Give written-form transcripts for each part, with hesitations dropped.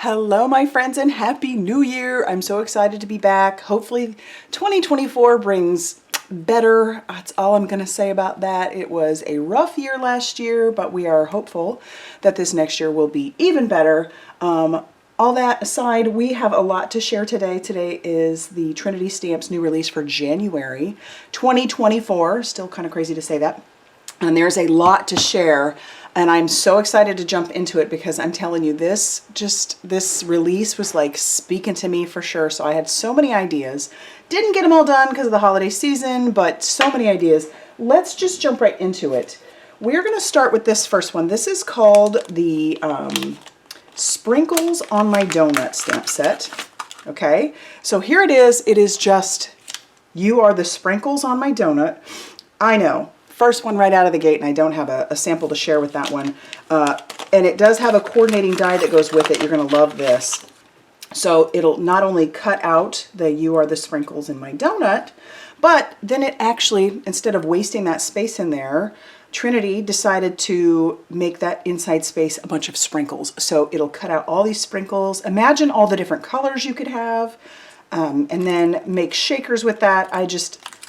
Hello, my friends, and Happy New Year. I'm so excited to be back. Hopefully 2024 brings better. That's all I'm going to say about that. It was a rough year last year, but we are hopeful that this next year will be even better. All that aside, we have a lot to share today. Today is the Trinity Stamps new release for January 2024. Still kind of crazy to say that. And there's a lot to share. And I'm so excited to jump into it because I'm telling you, this release was like speaking to me for sure. So I had so many ideas. Didn't get them all done because of the holiday season, but so many ideas. Let's just jump right into it. We're going to start with this first one. This is called the Sprinkles on My Donut stamp set. Okay, so here it is. It is just, you are the sprinkles on my donut. I know. First one right out of the gate, and I don't have a sample to share with that one. And it does have a coordinating die that goes with it. You're going to love this. So it'll not only cut out the "you are the sprinkles in my donut," but then it actually, instead of wasting that space in there, Trinity decided to make that inside space a bunch of sprinkles. So it'll cut out all these sprinkles. Imagine all the different colors you could have, and then make shakers with that.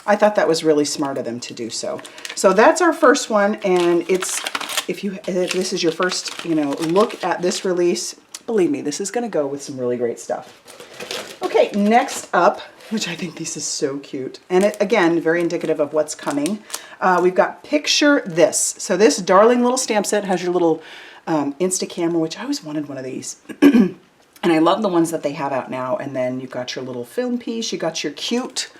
I thought that was really smart of them to do so. So that's our first one, and it's, if this is your first, look at this release, believe me, this is going to go with some really great stuff. Okay, next up, which I think this is so cute, and it, again, very indicative of what's coming. We've got Picture This. So this darling little stamp set has your little Insta camera, which I always wanted one of these. And I love the ones that they have out now. And then you've got your little film piece. You got your cute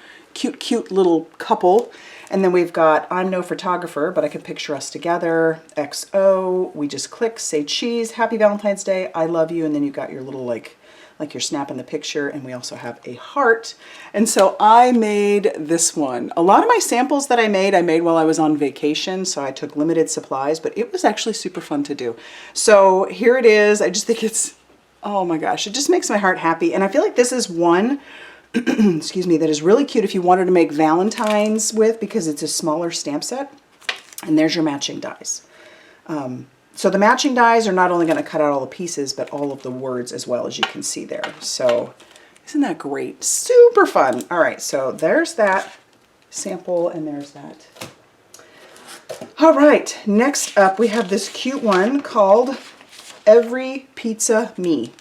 little couple. And then we've got I'm no photographer, but I can picture us together. XO, we just click, say cheese, happy Valentine's Day, I love you. And then you've got your little like you're snapping the picture, and we also have a heart. And so I made this one. A lot of my samples that I made while I was on vacation, so I took limited supplies, but it was actually super fun to do. So here it is. I just think it's, oh my gosh, it just makes my heart happy. And I feel like this is one excuse me, that is really cute if you wanted to make Valentines with, because it's a smaller stamp set. And there's your matching dies. So the matching dies are not only going to cut out all the pieces, but all of the words as well, as you can see there. So isn't that great? Super fun. All right, so there's that sample, and there's that. All right, next up we have this cute one called Every Pizza Me.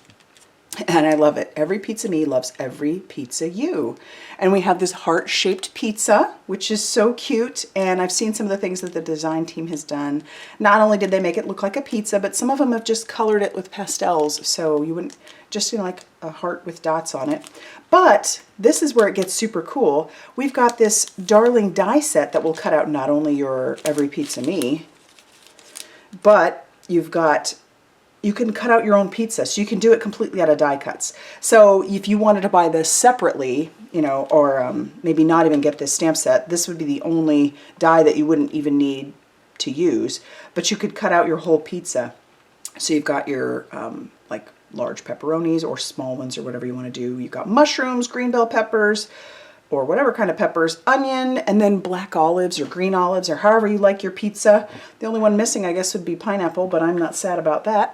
And I love it. Every pizza me loves every pizza you. And we have this heart-shaped pizza, which is so cute. And I've seen some of the things that the design team has done. Not only did they make it look like a pizza, but some of them have just colored it with pastels. So you wouldn't just like a heart with dots on it. But this is where it gets super cool. We've got this darling die set that will cut out not only your Every Pizza Me, but you can cut out your own pizza, so you can do it completely out of die cuts. So if you wanted to buy this separately, or maybe not even get this stamp set, this would be the only die that you wouldn't even need to use. But you could cut out your whole pizza. So you've got your like large pepperonis or small ones or whatever you want to do. You've got mushrooms, green bell peppers, or whatever kind of peppers, onion, and then black olives or green olives, or however you like your pizza. The only one missing, I guess, would be pineapple, but I'm not sad about that.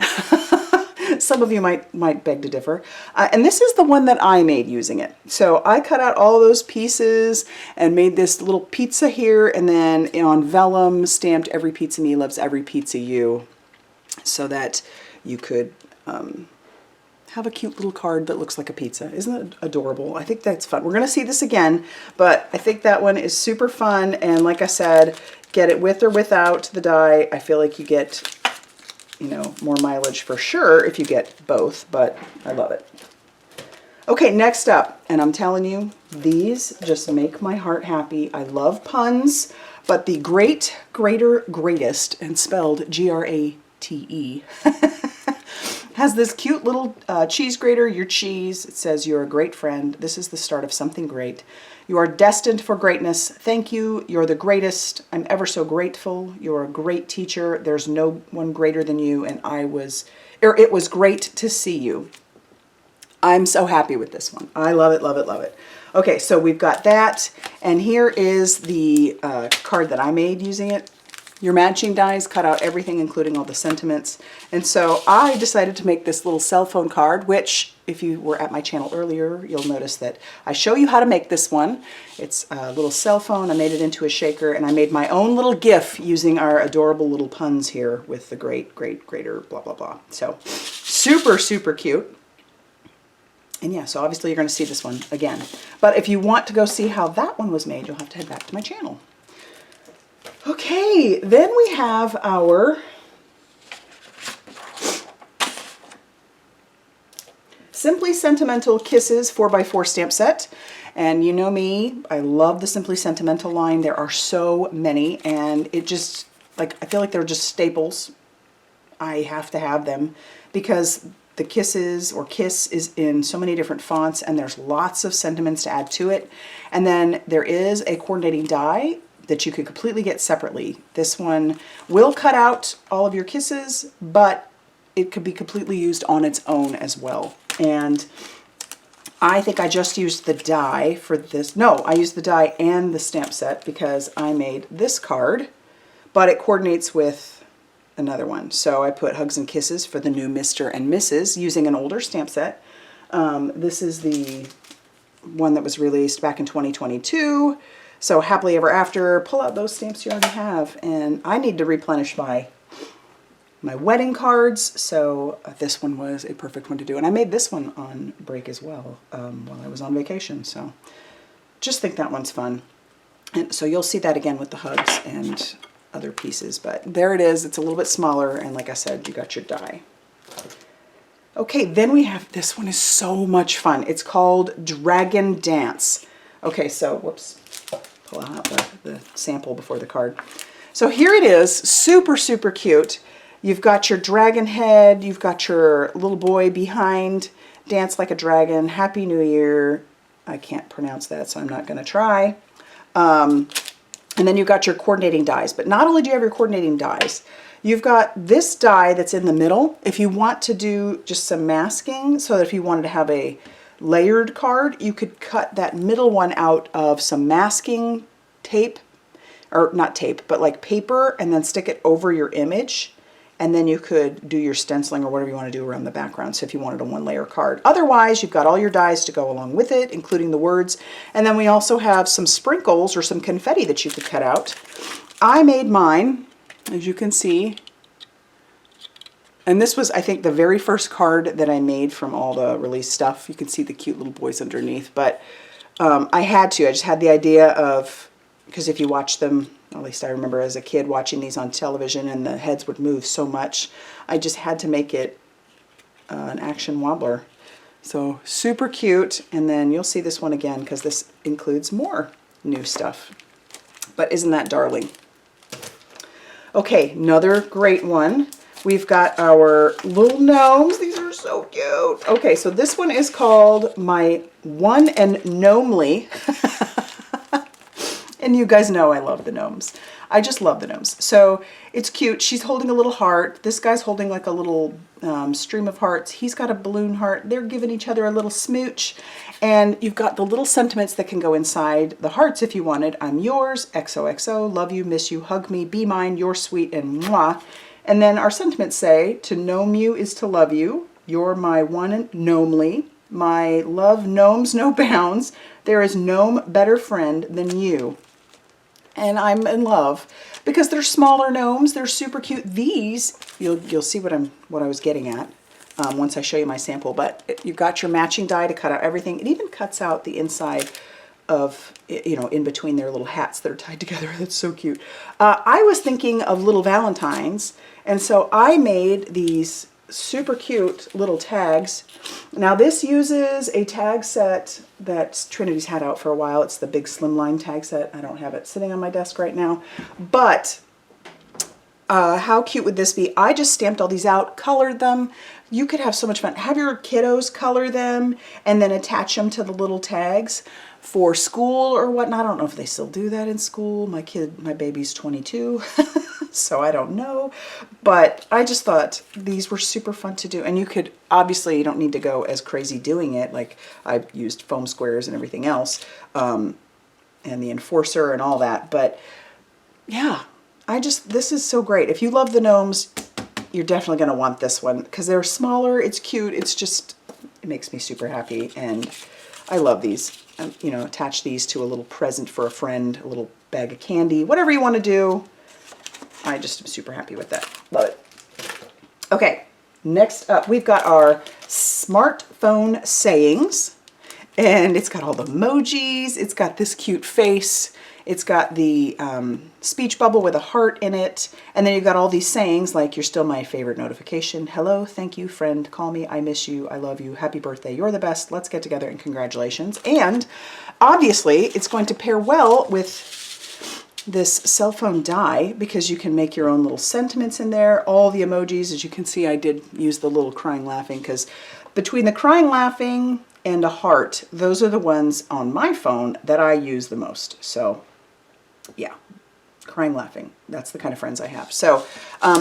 Some of you might beg to differ. And this is the one that I made using it. So I cut out all those pieces and made this little pizza here, and then on vellum stamped Every Pizza Me loves every pizza you, so that you could have a cute little card that looks like a pizza. Isn't it adorable? I think that's fun. We're going to see this again, but I think that one is super fun. And like I said, get it with or without the die. I feel like you get, more mileage for sure if you get both, but I love it. Okay, next up, and I'm telling you, these just make my heart happy. I love puns, but the Great, Greater, Greatest, and spelled G-R-A-T-E, has this cute little cheese grater, your cheese. It says, you're a great friend. This is the start of something great. You are destined for greatness. Thank you. You're the greatest. I'm ever so grateful. You're a great teacher. There's no one greater than you. And it was great to see you. I'm so happy with this one. I love it, love it, love it. Okay, so we've got that. And here is the card that I made using it. your matching dies, cut out everything, including all the sentiments. And so I decided to make this little cell phone card, which if you were at my channel earlier, you'll notice that I show you how to make this one. It's a little cell phone. I made it into a shaker, and I made my own little GIF using our adorable little puns here with the great, great, greater, blah, blah, blah. So super, super cute. And yeah, so obviously you're going to see this one again. But if you want to go see how that one was made, you'll have to head back to my channel. Okay, then we have our Simply Sentimental Kisses 4x4 stamp set. And you know me, I love the Simply Sentimental line. There are so many, and it just, like, I feel like they're just staples. I have to have them because the kisses or kiss is in so many different fonts, and there's lots of sentiments to add to it. And then there is a coordinating die that you could completely get separately. This one will cut out all of your kisses, but it could be completely used on its own as well. And I think I just used the die for this. No, I used the die and the stamp set because I made this card, but it coordinates with another one. So I put Hugs and Kisses for the new Mr. and Mrs. using an older stamp set. This is the one that was released back in 2022. So Happily Ever After, pull out those stamps you already have. And I need to replenish my wedding cards, so this one was a perfect one to do. And I made this one on break as well while I was on vacation. So just think that one's fun. And so you'll see that again with the hugs and other pieces. But there it is. It's a little bit smaller. And like I said, you got your die. Okay, then we have, this one is so much fun. It's called Dragon Dance. Okay, so whoops. Pull out the sample before the card. So here it is, super, super cute. You've got your dragon head, you've got your little boy behind, dance like a dragon, Happy New Year. I can't pronounce that, so I'm not gonna try. And then you've got your coordinating dies, but not only do you have your coordinating dies, you've got this die that's in the middle. If you want to do just some masking, so that if you wanted to have a layered card, you could cut that middle one out of some masking tape, or not tape, but like paper, and then stick it over your image. And then you could do your stenciling or whatever you want to do around the background. So if you wanted a one layer card. Otherwise, you've got all your dies to go along with it, including the words. And then we also have some sprinkles or some confetti that you could cut out. I made mine, as you can see. And this was, I think, the very first card that I made from all the release stuff. You can see the cute little boys underneath. But I had to. I just had the idea of, because if you watch them, at least I remember as a kid watching these on television and the heads would move so much, I just had to make it an action wobbler. So super cute. And then you'll see this one again because this includes more new stuff. But isn't that darling? Okay, another great one. We've got our little gnomes. These are so cute. Okay, so this one is called my One Gnomely. And you guys know I love the gnomes. I just love the gnomes. So it's cute. She's holding a little heart. This guy's holding like a little stream of hearts. He's got a balloon heart. They're giving each other a little smooch. And you've got the little sentiments that can go inside the hearts if you wanted. I'm yours, XOXO, love you, miss you, hug me, be mine, you're sweet, and mwah. And then our sentiments say, to gnome you is to love you. You're my one gnomely. My love gnomes no bounds. There is gnome better friend than you. And I'm in love because they're smaller gnomes. They're super cute. These, you'll see what I was getting at once I show you my sample. But you've got your matching die to cut out everything. It even cuts out the inside of, you know, in between their little hats that are tied together. That's so cute. I was thinking of little valentines, and so I made these super cute little tags. Now this uses a tag set that Trinity's had out for a while. It's the big slimline tag set. I don't have it sitting on my desk right now, but how cute would this be? I just stamped all these out, colored them. You could have so much fun. Have your kiddos color them and then attach them to the little tags for school or whatnot. I don't know if they still do that in school. My baby's 22, so I don't know. But I just thought these were super fun to do. And you could, obviously you don't need to go as crazy doing it. Like I used foam squares and everything else, and the enforcer and all that. But yeah, this is so great. If you love the gnomes, you're definitely going to want this one because they're smaller. It's cute. It's just, it makes me super happy. And I love these. You know, attach these to a little present for a friend, a little bag of candy, whatever you want to do. I just am super happy with that. Love it. Okay, next up, we've got our smartphone sayings. And it's got all the emojis. It's got this cute face. It's got the speech bubble with a heart in it. And then you've got all these sayings like, you're still my favorite notification. Hello, thank you, friend, call me, I miss you, I love you, happy birthday, you're the best, let's get together, and congratulations. And obviously, it's going to pair well with this cell phone die because you can make your own little sentiments in there. All the emojis, as you can see, I did use the little crying laughing because between the crying laughing and a heart, those are the ones on my phone that I use the most. So yeah, crying laughing, that's the kind of friends I have. So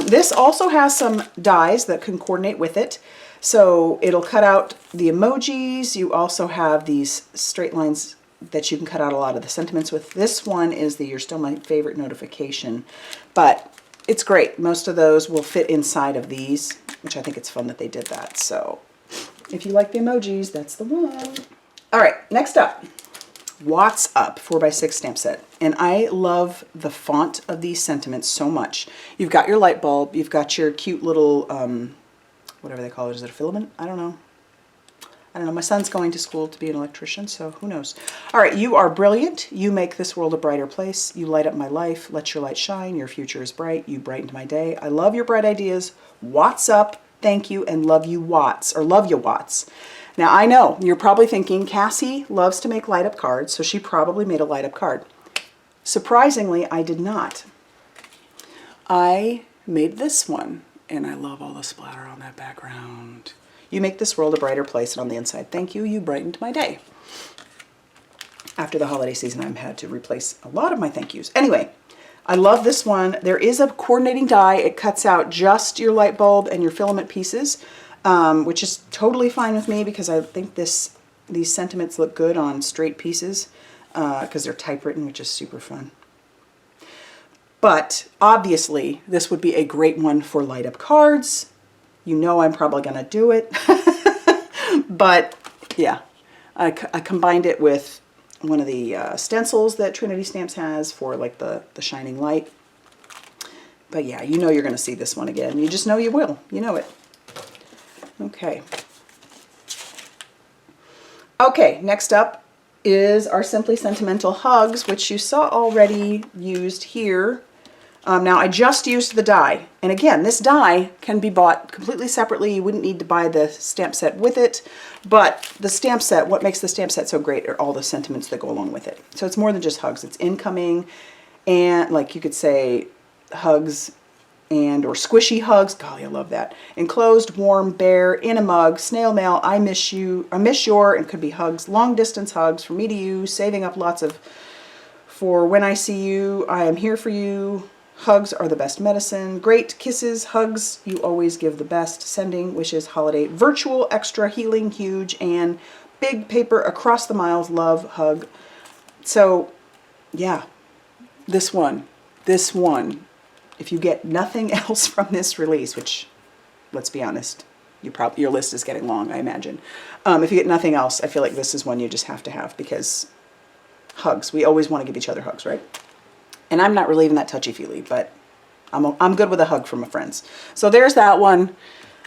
this also has some dies that can coordinate with it. So it'll cut out the emojis. You also have these straight lines that you can cut out a lot of the sentiments with. This one is the you're still my favorite notification, but it's great. Most of those will fit inside of these, which I think it's fun that they did that. So if you like the emojis, that's the one. All right, next up, What's Up 4x6 stamp set. And I love the font of these sentiments so much. You've got your light bulb, you've got your cute little, whatever they call it, is it a filament? I don't know. My son's going to school to be an electrician, so who knows. All right, you are brilliant. You make this world a brighter place. You light up my life. Let your light shine. Your future is bright. You brightened my day. I love your bright ideas. What's up? Thank you, and love you, Watts, or love you, Watts. Now, I know you're probably thinking Cassie loves to make light up cards, so she probably made a light up card. Surprisingly, I did not. I made this one, and I love all the splatter on that background. You make this world a brighter place, and on the inside, thank you, you brightened my day. After the holiday season, I've had to replace a lot of my thank yous. Anyway, I love this one. There is a coordinating die. It cuts out just your light bulb and your filament pieces, which is totally fine with me because I think these sentiments look good on straight pieces because they're typewritten, which is super fun. But obviously, this would be a great one for light up cards. You know I'm probably going to do it. But yeah, I combined it with one of the stencils that Trinity Stamps has for like the shining light. But yeah, you know you're going to see this one again. You just know you will. You know it. Okay. Okay, next up is our Simply Sentimental Hugs, which you saw already used here. Now I just used the die, and again, this die can be bought completely separately. You wouldn't need to buy the stamp set with it, but the stamp set, what makes the stamp set so great are all the sentiments that go along with it. So it's more than just hugs. It's incoming, and like you could say hugs and or squishy hugs. Golly, I love that. Enclosed, warm, bare, in a mug, snail mail, I miss you, I miss your, and could be hugs, long distance hugs from me to you, saving up lots of for when I see you, I am here for you. Hugs are the best medicine. Great kisses, hugs, you always give the best. Sending wishes, holiday, virtual, extra, healing, huge, and big paper across the miles, love, hug. So yeah, this one, if you get nothing else from this release, which let's be honest, your list is getting long, I imagine. If you get nothing else, I feel like this is one you just have to have because hugs, we always want to give each other hugs, right? And I'm not really even that touchy-feely, but I'm good with a hug from my friends. So there's that one.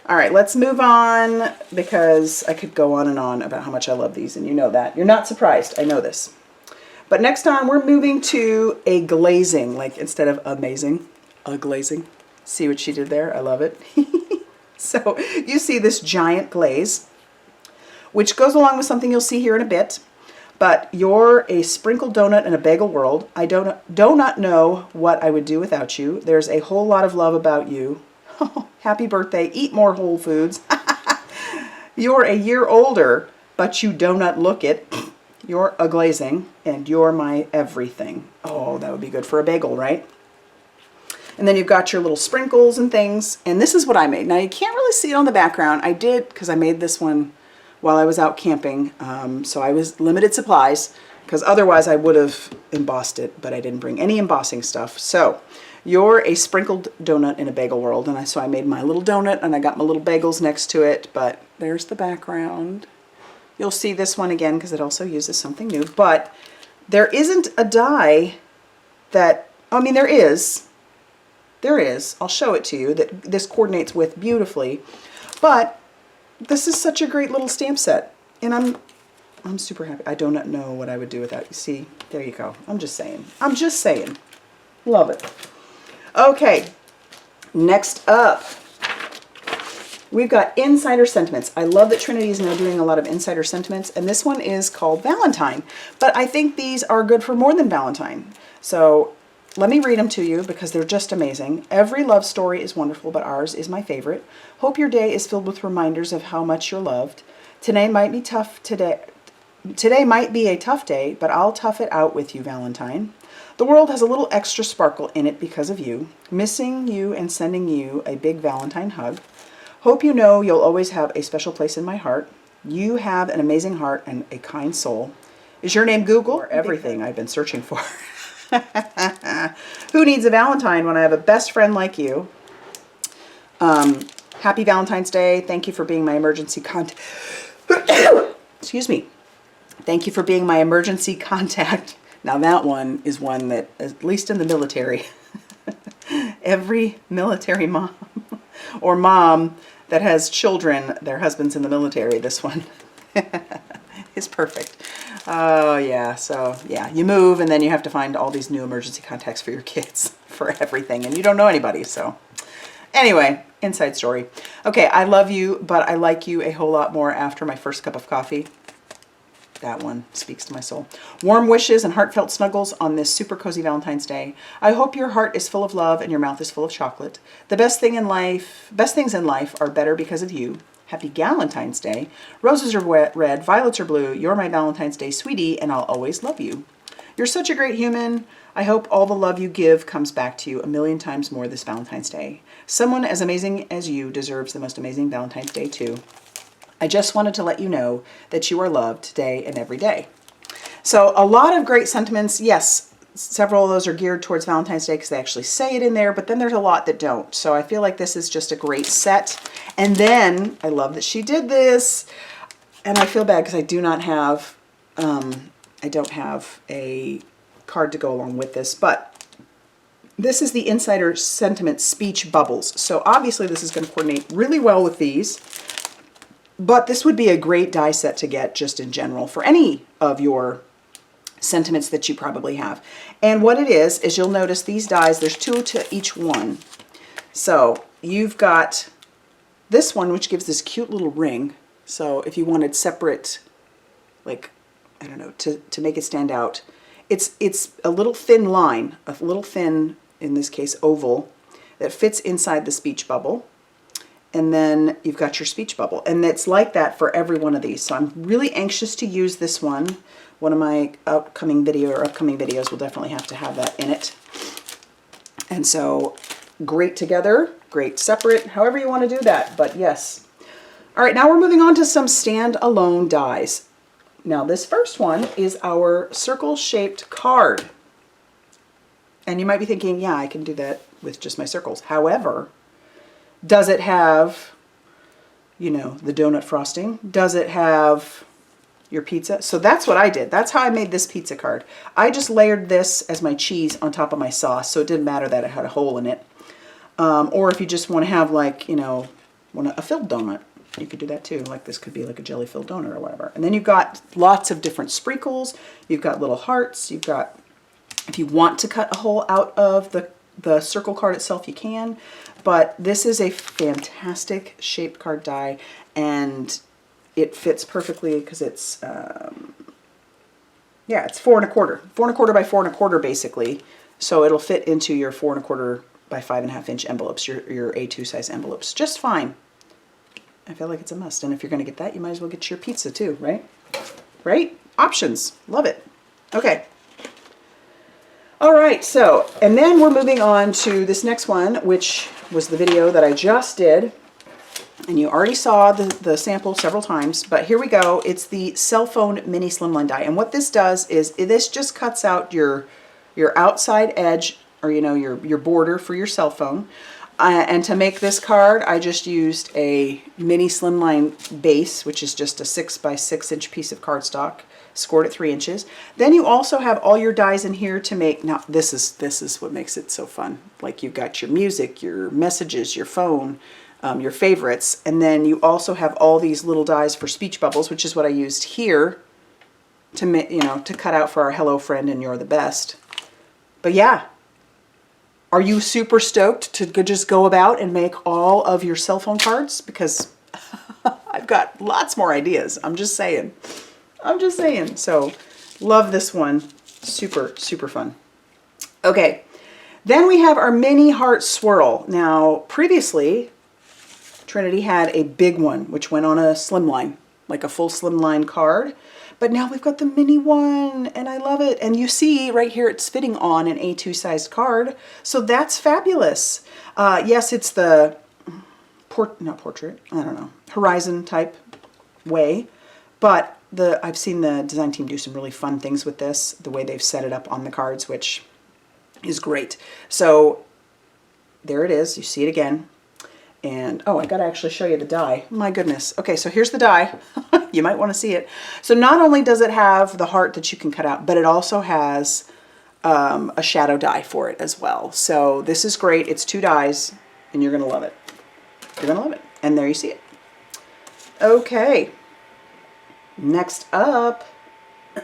All right, let's move on because I could go on and on about how much I love these, and you know that. You're not surprised. I know this. But next on, we're moving to a glazing, like instead of amazing, a glazing. See what she did there? I love it. So you see this giant glaze, which goes along with something you'll see here in a bit. But you're a sprinkled donut in a bagel world. I do not know what I would do without you. There's a whole lot of love about you. Happy birthday. Eat more Whole Foods. You're a year older, but you do not look it. You're a glazing, and you're my everything. Oh, that would be good for a bagel, right? And then you've got your little sprinkles and things. And this is what I made. Now, you can't really see it on the background. I did, because I made this one while I was out camping, so I was limited supplies because otherwise I would have embossed it, but I didn't bring any embossing stuff. So You're a sprinkled donut in a bagel world. And so I made my little donut and I got my little bagels next to it, but there's the background. You'll see this one again because it also uses something new, but there isn't a die that, I mean, there is, I'll show it to you, that this coordinates with beautifully, but this is such a great little stamp set, and I'm super happy. I do not know what I would do without you. See, there you go. I'm just saying. Love it. Okay, next up, we've got Insider Sentiments. I love that Trinity is now doing a lot of Insider Sentiments, and this one is called Valentine, but I think these are good for more than Valentine. So let me read them to you because they're just amazing. Every love story is wonderful, but ours is my favorite. Hope your day is filled with reminders of how much you're loved. Today might be tough Today might be a tough day, but I'll tough it out with you, Valentine. The world has a little extra sparkle in it because of you. Missing you and sending you a big Valentine hug. Hope you know you'll always have a special place in my heart. You have an amazing heart and a kind soul. Is your name Google? Or everything I've been searching for. Who needs a Valentine when I have a best friend like you? Happy Valentine's Day. Thank you for being my emergency contact. Excuse me. Thank you for being my emergency contact. Now that one is one that, at least in the military, every military mom or mom that has children, their husbands in the military, this one is perfect. Oh yeah, so yeah, you move and then you have to find all these new emergency contacts for your kids for everything, and you don't know anybody, so anyway, inside story. Okay, I love you, but I like you a whole lot more after my first cup of coffee. That one speaks to my soul. Warm wishes and heartfelt snuggles on this super cozy Valentine's Day. I hope your heart is full of love and your mouth is full of chocolate. The best things in life are better because of you. Happy Galentine's Day. Roses are red, violets are blue. You're my Valentine's Day sweetie, and I'll always love you. You're such a great human. I hope all the love you give comes back to you a million times more this Valentine's Day. Someone as amazing as you deserves the most amazing Valentine's Day too. I just wanted to let you know that you are loved today and every day. So a lot of great sentiments. Yes, several of those are geared towards Valentine's Day because they actually say it in there, but then there's a lot that don't. So I feel like this is just a great set. And then I love that she did this, and I feel bad because I do not have, I don't have a card to go along with this, but this is the Insider Sentiment Speech Bubbles. So obviously this is going to coordinate really well with these. But this would be a great die set to get just in general for any of your sentiments that you probably have. And what it is you'll notice these dies, there's 2 to each one. So you've got this one, which gives this cute little ring. So if you wanted separate, like, I don't know, to make it stand out, it's a little thin line, a little thin, in this case, oval, that fits inside the speech bubble. And then you've got your speech bubble. And it's like that for every one of these. So I'm really anxious to use this one. One of my upcoming videos will definitely have to have that in it. And so great together, great separate, however you want to do that. But yes. All right, now we're moving on to some standalone dies. Now this first one is our circle-shaped card. And you might be thinking, yeah, I can do that with just my circles. However, does it have, you know, the donut frosting? Does it have your pizza? So that's what I did. That's how I made this pizza card. I just layered this as my cheese on top of my sauce, so it didn't matter that it had a hole in it. Or if you just want to have, like, you know, a filled donut, you could do that too. Like this could be like a jelly-filled donut or whatever. And then you've got lots of different sprinkles. You've got little hearts. You've got, if you want to cut a hole out of the circle card itself, you can. But this is a fantastic shaped card die, and it fits perfectly because it's, yeah, it's 4 1/4. 4 1/4 by 4 1/4 basically. So it'll fit into your 4 1/4 by 5.5 inch envelopes, your A2 size envelopes, just fine. I feel like it's a must. And if you're going to get that, you might as well get your pizza too, right? Right? Options. Love it. Okay. All right, so, and then we're moving on to this next one, which was the video that I just did. And you already saw the sample several times, but here we go. It's the cell phone mini slimline die. And what this does is this just cuts out your outside edge or you know, your border for your cell phone. And to make this card, I just used a mini slimline base, which is just a 6x6 inch piece of cardstock, scored at 3 inches. Then you also have all your dies in here to make, now this is what makes it so fun. Like you've got your music, your messages, your phone, your favorites, and then you also have all these little dies for speech bubbles, which is what I used here to make, you know, to cut out for our hello friend and you're the best. But yeah. Are you super stoked to just go about and make all of your cell phone cards? Because I've got lots more ideas. I'm just saying. I'm just saying. So love this one. Super, super fun. Okay. Then we have our mini heart swirl. Now, previously, Trinity had a big one, which went on a slimline, like a full slimline card. But now we've got the mini one, and I love it. And you see right here, it's fitting on an A2 sized card. So that's fabulous. Yes, it's the, not portrait, I don't know, horizon type way. But I've seen the design team do some really fun things with this, the way they've set it up on the cards, which is great. So there it is. You see it again. And, oh, I got to actually show you the die. My goodness. Okay, so here's the die. You might want to see it. So not only does it have the heart that you can cut out, but it also has a shadow die for it as well. So this is great. It's 2 dies, and you're going to love it. You're going to love it. And there you see it. Okay. Next up,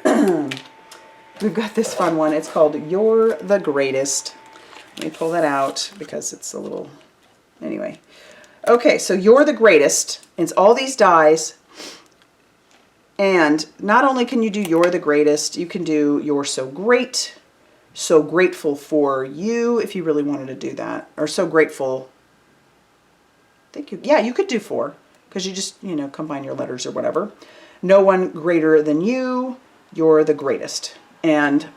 we've got this fun one. It's called Youre the Greatest. Let me pull that out because it's a little... Anyway. Okay, so Youre the Greatest. It's all these dies. And not only can you do Youre the Greatest, you can do You're So Great, So Grateful for You, if you really wanted to do that. Or So Grateful. I think you could do 4, because you just, you know, combine your letters or whatever. No One Greater Than You, You're the Greatest. And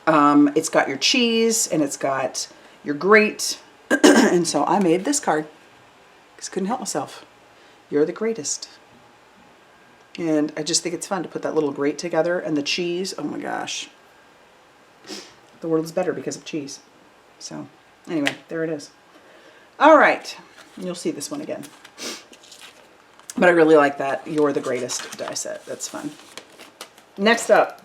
it's got your cheese, and it's got your great. And so I made this card, because I couldn't help myself. You're the greatest. And I just think it's fun to put that little grate together, and the cheese, oh my gosh. The world is better because of cheese. So anyway, there it is. All right, you'll see this one again. But I really like that You're the Greatest die set. That's fun. Next up,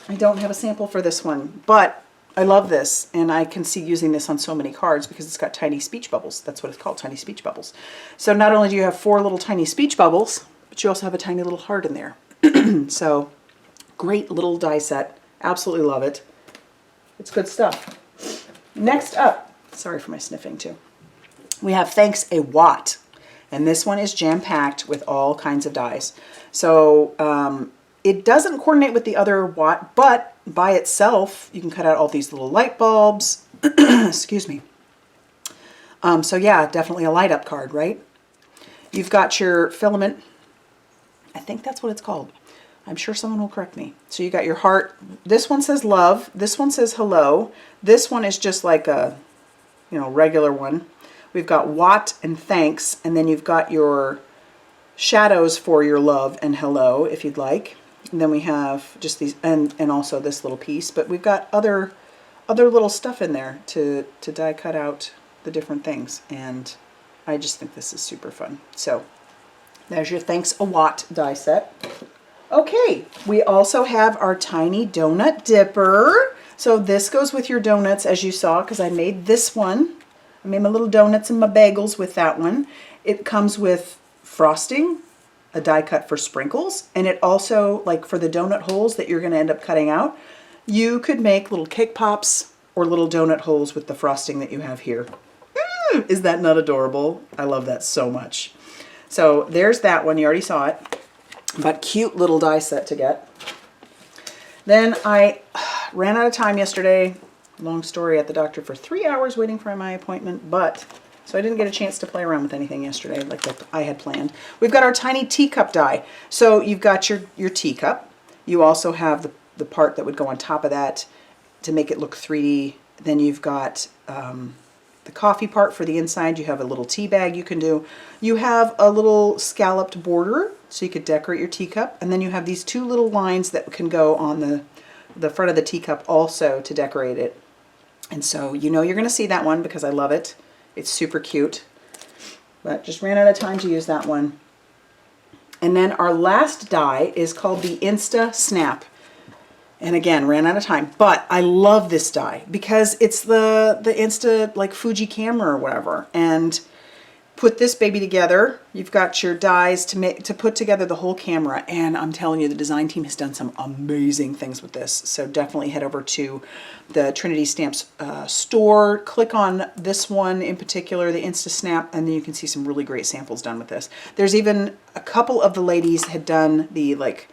I don't have a sample for this one, but I love this, and I can see using this on so many cards because it's got tiny speech bubbles. That's what it's called, tiny speech bubbles. So not only do you have 4 little tiny speech bubbles, but you also have a tiny little heart in there. So great little die set. Absolutely love it. It's good stuff. Next up, sorry for my sniffing too. We have Thanks Aot. And this one is jam-packed with all kinds of dies. So it doesn't coordinate with the other Watt, but by itself, you can cut out all these little light bulbs. Excuse me. So yeah, definitely a light up card, right? You've got your filament. I think that's what it's called. I'm sure someone will correct me. So you got your heart. This one says love. This one says hello. This one is just like a, you know, regular one. We've got Watt and thanks, and then you've got your shadows for your love and hello, if you'd like. And then we have just these, and also this little piece, but we've got other little stuff in there to die cut out the different things, and I just think this is super fun. So there's your Thanks Aot die set. Okay, we also have our tiny donut dipper. So this goes with your donuts, as you saw, because I made this one. I made my little donuts and my bagels with that one. It comes with frosting, a die cut for sprinkles, and it also, like for the donut holes that you're going to end up cutting out, you could make little cake pops or little donut holes with the frosting that you have here. Is that not adorable? I love that so much. So there's that one. You already saw it, but cute little die set to get. Then I ran out of time yesterday. Long story, at the doctor for 3 hours waiting for my appointment, but so I didn't get a chance to play around with anything yesterday like I had planned. We've got our tiny teacup die. So you've got your teacup. You also have the part that would go on top of that to make it look 3D. Then you've got the coffee part for the inside. You have a little tea bag you can do. You have a little scalloped border so you could decorate your teacup. And then you have these 2 little lines that can go on the front of the teacup also to decorate it. And so you know you're going to see that one because I love it. It's super cute. But just ran out of time to use that one. And then our last die is called the Insta Snap. And again, ran out of time. But I love this die because it's the Insta, like Fuji camera or whatever. And put this baby together. You've got your dies to put together the whole camera, and I'm telling you, the design team has done some amazing things with this. So definitely head over to the Trinity Stamps store, click on this one in particular, the Insta Snap, and then you can see some really great samples done with this. There's even a couple of the ladies had done the like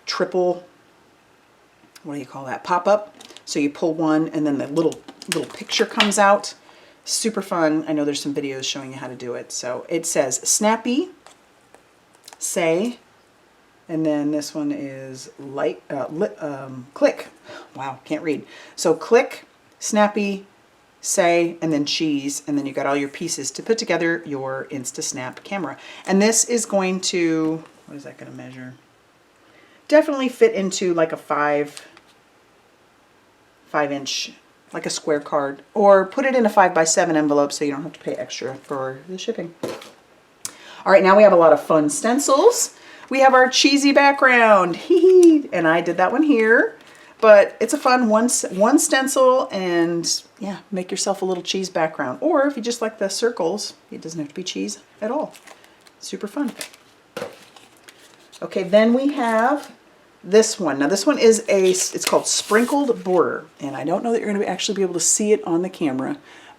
triple, what do you call that, pop-up. So you pull one and then the little picture comes out. Super fun. I know there's some videos showing you how to do it. So it says snappy, say, and then this one is click. Wow, can't read. So click, snappy, say, and then cheese, and then you got all your pieces to put together your Insta Snap camera. And this is going to, what is that going to measure? Definitely fit into like a 5-inch, like a square card, or put it in a 5x7 envelope so you don't have to pay extra for the shipping. All right, now we have a lot of fun stencils. We have our cheesy background, and I did that one here, but it's a fun one stencil, and yeah, make yourself a little cheese background. Or if you just like the circles, it doesn't have to be cheese at all. Super fun. Okay, then we have this one. Now this one is it's called Sprinkled Border, and I don't know that you're going to actually be able to see it on the camera,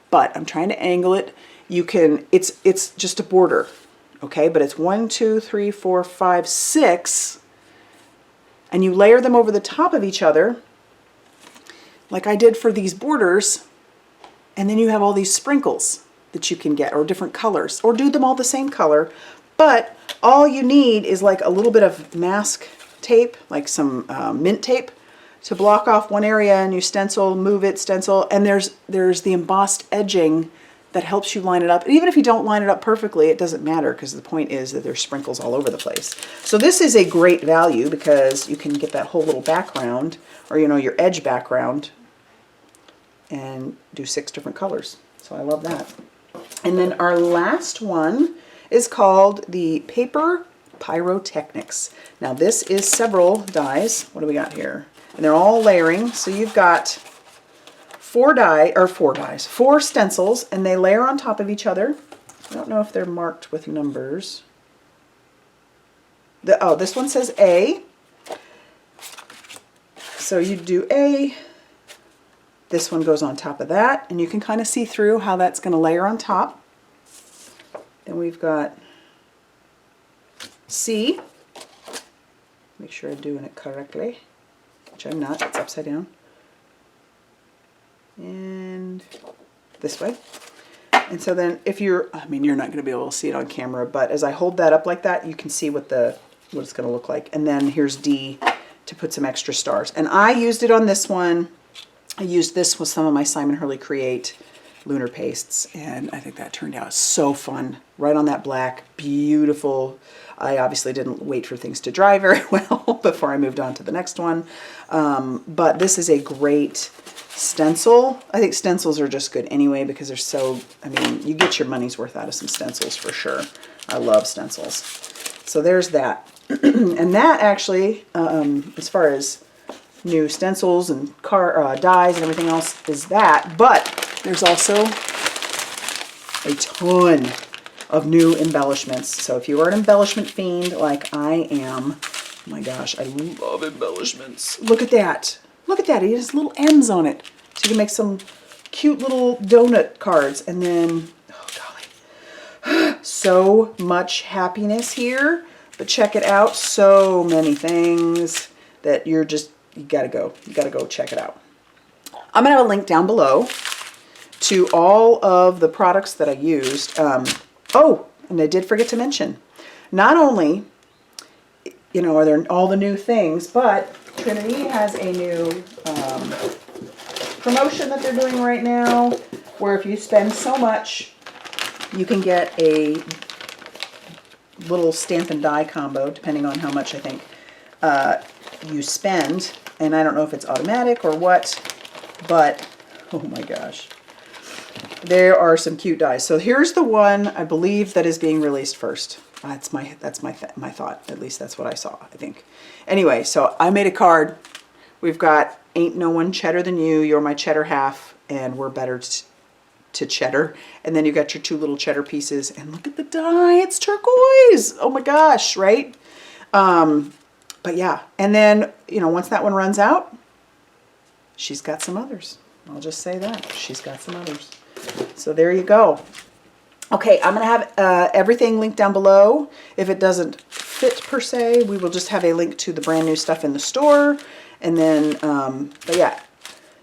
but I'm trying to angle it. You can, it's just a border, okay, but it's 1, 2, 3, 4, 5, 6, and you layer them over the top of each other, like I did for these borders, and then you have all these sprinkles that you can get, or different colors, or do them all the same color, but all you need is like a little bit of mask tape, like some mint tape, to block off one area, and you stencil, move it, stencil, and there's the embossed edging that helps you line it up. And even if you don't line it up perfectly, it doesn't matter, because the point is that there's sprinkles all over the place. So this is a great value because you can get that whole little background, or you know, your edge background, and do 6 different colors. So I love that. And then our last one is called the Paper Pyro Technics. Now this is several dies. What do we got here? And they're all layering. So you've got 4 stencils, and they layer on top of each other. I don't know if they're marked with numbers. Oh, this one says A. So you do A. This one goes on top of that, and you can kind of see through how that's going to layer on top. Then we've got C. Make sure I'm doing it correctly, which I'm not. It's upside down. And this way. And so then if you're, I mean, you're not going to be able to see it on camera, but as I hold that up like that, you can see what it's going to look like. And then here's D to put some extra stars. And I used it on this one. I used this with some of my Simon Hurley Create lunar pastes, and I think that turned out so fun. Right on that black, beautiful. I obviously didn't wait for things to dry very well before I moved on to the next one. But this is a great stencil. I think stencils are just good anyway because they're so, I mean, you get your money's worth out of some stencils for sure. I love stencils. So there's that. And that actually, as far as new stencils and dies and everything else, is that. But there's also a ton of new embellishments. So if you are an embellishment fiend like I am, oh my gosh, I love embellishments. Look at that. Look at that. It has little M's on it. So you can make some cute little donut cards. And then, oh golly, so much happiness here. But check it out. So many things that you gotta go. You gotta go check it out. I'm gonna have a link down below to all of the products that I used. Oh, and I did forget to mention, not only, you know, are there all the new things, but Trinity has a new promotion that they're doing right now, where if you spend so much, you can get a little stamp and die combo, depending on how much I think you spend. And I don't know if it's automatic or what, but Oh my gosh. There are some cute dies. So here's the one I believe that is being released first. That's my thought. At least that's what I saw, I think. Anyway, so I made a card. We've got Ain't No One Cheddar Than You, You're My Cheddar Half, and We're Better to Cheddar. And then you got your 2 little cheddar pieces. And look at the die. It's turquoise. Oh my gosh, right? But yeah. And then, you know, once that one runs out, she's got some others. I'll just say that. She's got some others. So there you go. Okay, I'm going to have everything linked down below. If it doesn't fit per se, we will just have a link to the brand new stuff in the store. And then, but yeah,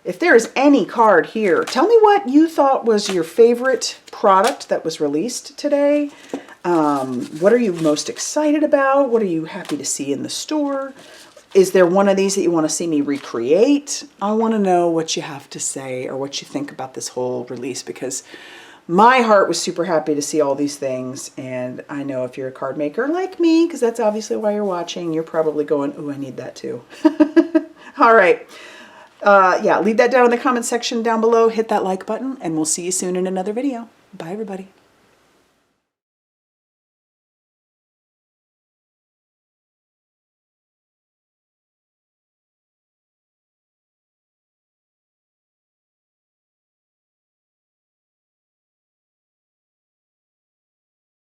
if there is any card here, tell me what you thought was your favorite product that was released today. What are you most excited about? What are you happy to see in the store? Is there one of these that you want to see me recreate? I want to know what you have to say or what you think about this whole release, because my heart was super happy to see all these things. And I know if you're a card maker like me, because that's obviously why you're watching, you're probably going, ooh, I need that too. All right. Yeah, leave that down in the comment section down below. Hit that like button, and we'll see you soon in another video. Bye, everybody.